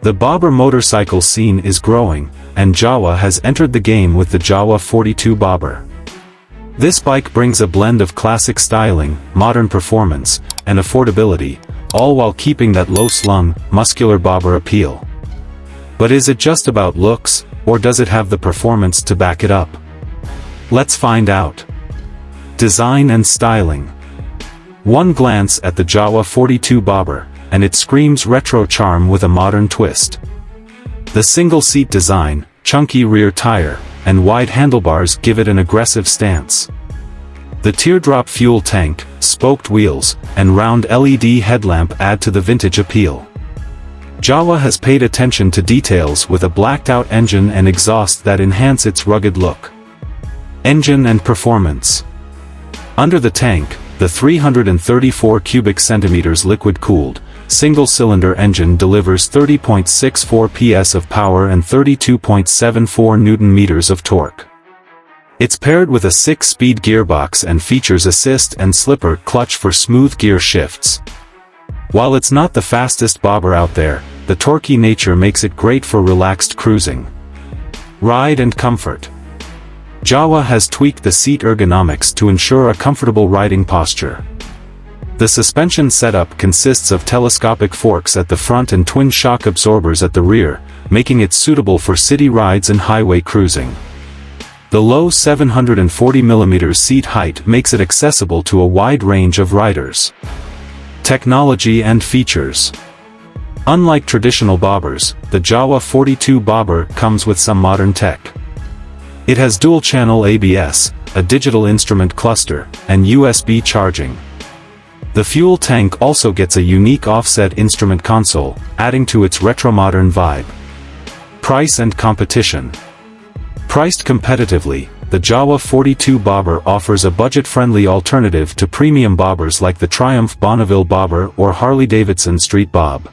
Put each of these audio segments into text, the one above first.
The bobber motorcycle scene is growing, and Jawa has entered the game with the Jawa 42 bobber. This bike brings a blend of classic styling, modern performance, and affordability, all while keeping that low-slung, muscular bobber appeal. But is it just about looks, or does it have the performance to back it up? Let's find out. Design and styling. One glance at the Jawa 42 bobber, and it screams retro charm with a modern twist. The single-seat design, chunky rear tire, and wide handlebars give it an aggressive stance. The teardrop fuel tank, spoked wheels, and round LED headlamp add to the vintage appeal. Jawa has paid attention to details with a blacked-out engine and exhaust that enhance its rugged look. Engine and performance. Under the tank, the 334 cubic centimeters liquid-cooled, single-cylinder engine delivers 30.64 PS of power and 32.74 Newton-meters of torque. It's paired with a 6-speed gearbox and features assist and slipper clutch for smooth gear shifts. While it's not the fastest bobber out there, the torquey nature makes it great for relaxed cruising. Ride and comfort. Jawa has tweaked the seat ergonomics to ensure a comfortable riding posture. The suspension setup consists of telescopic forks at the front and twin shock absorbers at the rear, making it suitable for city rides and highway cruising. The low 740mm seat height makes it accessible to a wide range of riders. Technology and features. Unlike traditional bobbers, the Jawa 42 bobber comes with some modern tech. It has dual-channel ABS, a digital instrument cluster, and USB charging. The fuel tank also gets a unique offset instrument console, adding to its retro-modern vibe. Price and competition. Priced competitively, the Jawa 42 bobber offers a budget-friendly alternative to premium bobbers like the Triumph Bonneville bobber or Harley-Davidson Street Bob.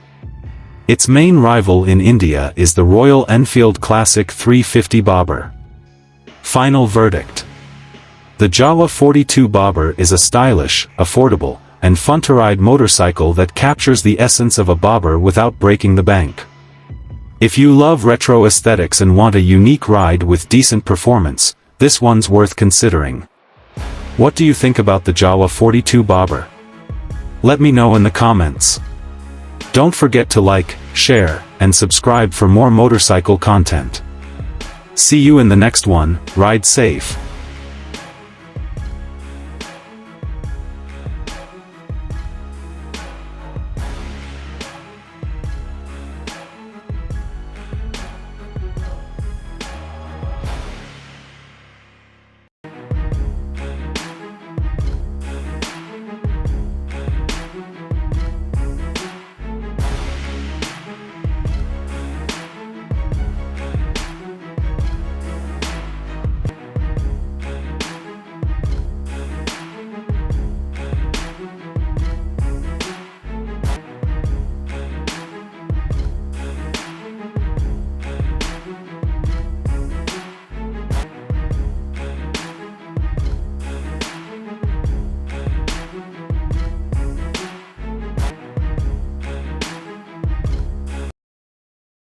Its main rival in India is the Royal Enfield Classic 350 bobber. Final verdict. The Jawa 42 bobber is a stylish, affordable, and fun-to-ride motorcycle that captures the essence of a bobber without breaking the bank. If you love retro aesthetics and want a unique ride with decent performance, this one's worth considering. What do you think about the Jawa 42 bobber? Let me know in the comments. Don't forget to like, share, and subscribe for more motorcycle content. See you in the next one. Ride safe.